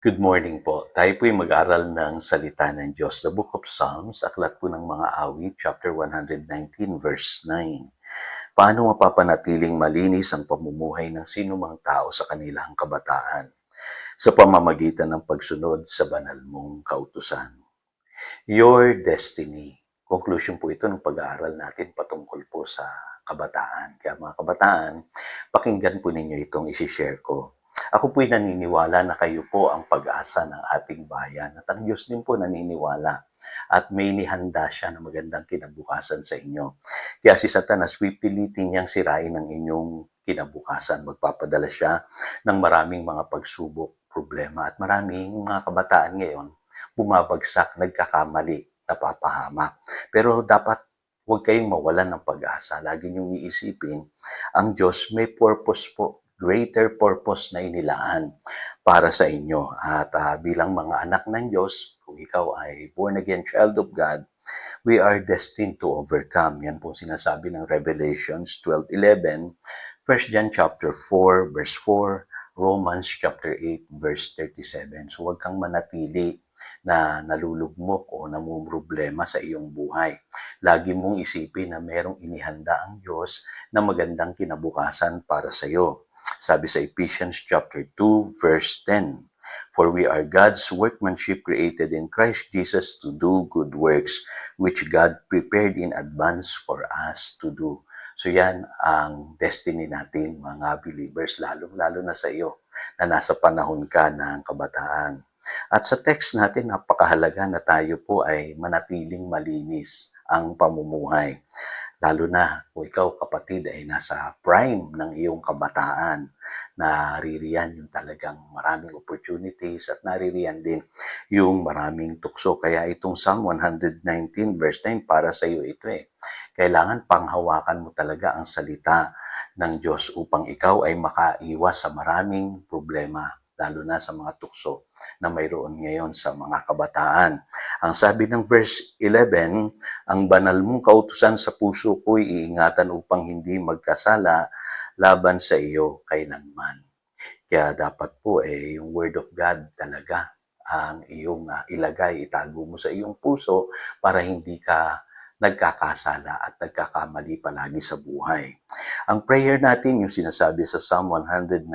Good morning po. Tayo po'y mag-aral ng salita ng Diyos. The Book of Psalms, aklat po ng mga awit, chapter 119, verse 9. Paano mapapanatiling malinis ang pamumuhay ng sinumang tao sa kanilang kabataan? Sa pamamagitan ng pagsunod sa banal mong kautusan. Your destiny. Conclusion po ito ng pag-aaral natin patungkol po sa kabataan. Kaya mga kabataan, pakinggan po ninyo itong isi-share ko. Ako po'y naniniwala na kayo po ang pag-asa ng ating bayan at ang Diyos din po naniniwala at may nihanda siya na magandang kinabukasan sa inyo. Kaya si Satanas, pipilitin niyang sirain ang inyong kinabukasan. Magpapadala siya ng maraming mga pagsubok, problema at maraming mga kabataan ngayon bumabagsak, nagkakamali, napapahamak. Pero dapat huwag kayong mawalan ng pag-asa. Lagi niyong iisipin, ang Diyos may purpose po, greater purpose na inilaan para sa inyo. At bilang mga anak ng Diyos, kung ikaw ay born again child of God, we are destined to overcome. Yan po sinasabi ng Revelations 12:11, 1 John chapter 4, verse 4, Romans chapter 8, verse 37. So huwag kang manatili na nalulugmok o namumroblema sa iyong buhay. Lagi mong isipin na merong inihanda ang Diyos na magandang kinabukasan para sa iyo. Sabi sa Ephesians chapter 2, verse 10, For we are God's workmanship created in Christ Jesus to do good works, which God prepared in advance for us to do. So yan ang destiny natin, mga believers, lalo-lalo na sa iyo na nasa panahon ka ng kabataan. At sa text natin, napakahalaga na tayo po ay manatiling malinis ang pamumuhay. Lalo na kung ikaw kapatid ay nasa prime ng iyong kabataan, naririyan yung talagang maraming opportunities at naririyan din yung maraming tukso. Kaya itong Psalm 119 verse 9 para sa iyo ito eh. Kailangan panghawakan mo talaga ang salita ng Diyos upang ikaw ay makaiwas sa maraming problema, lalo na sa mga tukso na mayroon ngayon sa mga kabataan. Ang sabi ng verse 11, ang banal mong kautusan sa puso ko'y iingatan upang hindi magkasala laban sa iyo kailanman. Kaya dapat po yung Word of God talaga ang iyong ilagay, itago mo sa iyong puso para hindi ka nagkakasala at nagkakamali palagi sa buhay. Ang prayer natin, yung sinasabi sa Psalm 119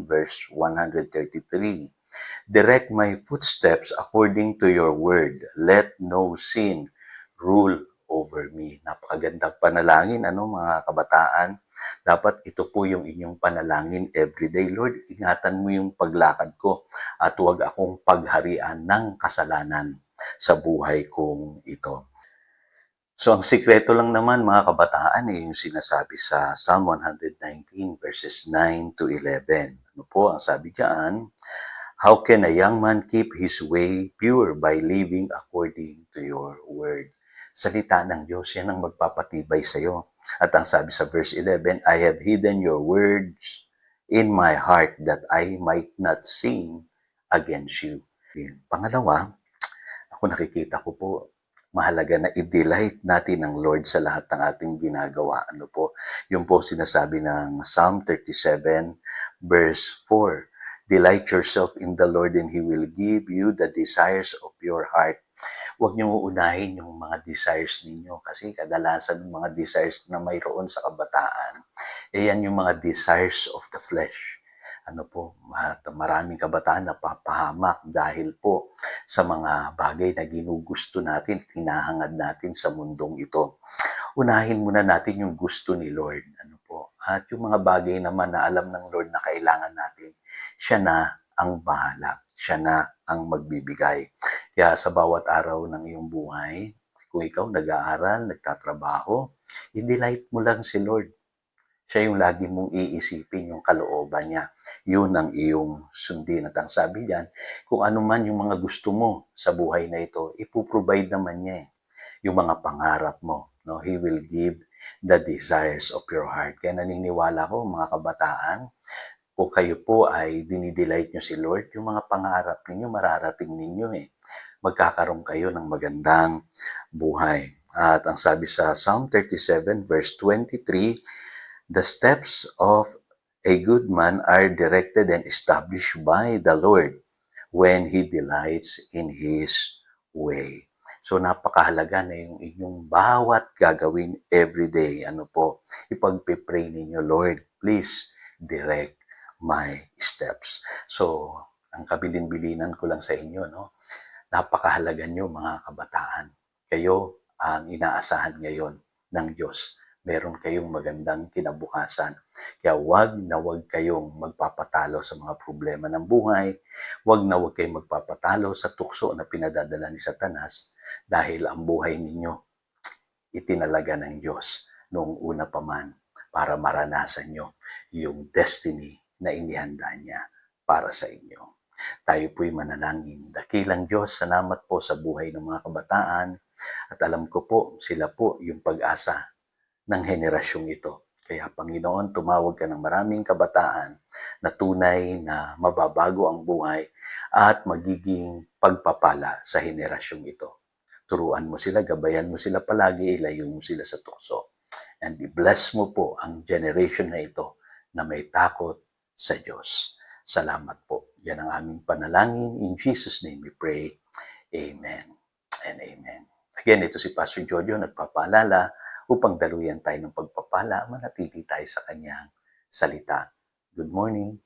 verse 133, Direct my footsteps according to your word. Let no sin rule over me. Napakagandang panalangin, mga kabataan? Dapat ito po yung inyong panalangin everyday. Lord, ingatan mo yung paglakad ko at huwag akong pagharian ng kasalanan sa buhay kong ito. So, ang sikreto lang naman mga kabataan yung sinasabi sa Psalm 119 verses 9 to 11. Ano po ang sabi diyan? How can a young man keep his way pure by living according to your word? Salita ng Diyos, yan ang magpapatibay sa iyo. At ang sabi sa verse 11, I have hidden your words in my heart that I might not sin against you. Pangalawa, ako nakikita ko po, mahalaga na i-delight natin ang Lord sa lahat ng ating ginagawa. Ano po? Yung po sinasabi ng Psalm 37 verse 4. Delight yourself in the Lord and He will give you the desires of your heart. Huwag niyo uunahin yung mga desires ninyo kasi kadalasan ng mga desires na mayroon sa kabataan, yan yung mga desires of the flesh. Ano po, maraming kabataan na papahamak dahil po sa mga bagay na ginugusto natin, hinahangad natin sa mundong ito. Unahin muna natin yung gusto ni Lord. Ano po? At yung mga bagay naman na alam ng Lord na kailangan natin, siya na ang bahala. Siya na ang magbibigay. Kaya sa bawat araw ng iyong buhay, kung ikaw nag-aaral, nagtatrabaho, i-delight mo lang si Lord. Siya yung lagi mong iisipin yung kalooban niya. Yun ang iyong sundin. At ang sabi diyan, kung ano man yung mga gusto mo sa buhay na ito, ipoprovide naman niya yung mga pangarap mo. No? He will give the desires of your heart. Kaya naniniwala ko, mga kabataan, kung kayo po ay dinidelight nyo si Lord, yung mga pangarap ninyo, mararating ninyo Magkakaroon kayo ng magandang buhay. At ang sabi sa Psalm 37 verse 23, The steps of a good man are directed and established by the Lord. when He delights in His way. So napakahalaga na yung inyong bawat gagawin everyday. Ano po, ipagpipray ninyo, Lord, please direct my steps. So, ang kabilin-bilinan ko lang sa inyo, no? Napakahalaga nyo mga kabataan. Kayo ang inaasahan ngayon ng Diyos. Meron kayong magandang kinabukasan. Kaya wag na wag kayong magpapatalo sa mga problema ng buhay. Wag na wag kayong magpapatalo sa tukso na pinadadala ni Satanas dahil ang buhay ninyo itinalaga ng Diyos noong una pa man para maranasan nyo yung destiny na inihanda niya para sa inyo. Tayo po'y manalangin. Dakilang Diyos, salamat po sa buhay ng mga kabataan at alam ko po, sila po yung pag-asa ng henerasyong ito. Kaya Panginoon, tumawag ka ng maraming kabataan na tunay na mababago ang buhay at magiging pagpapala sa henerasyong ito. Turuan mo sila, gabayan mo sila palagi, ilayo mo sila sa tukso. And i-bless mo po ang generation na ito na may takot sa Diyos. Salamat po. Yan ang aming panalangin. In Jesus' name we pray. Amen and amen. Again, ito si Pastor Jojo nagpapaalala upang daluyan tayo ng pagpapala, manatili tayo sa kanyang salita. Good morning.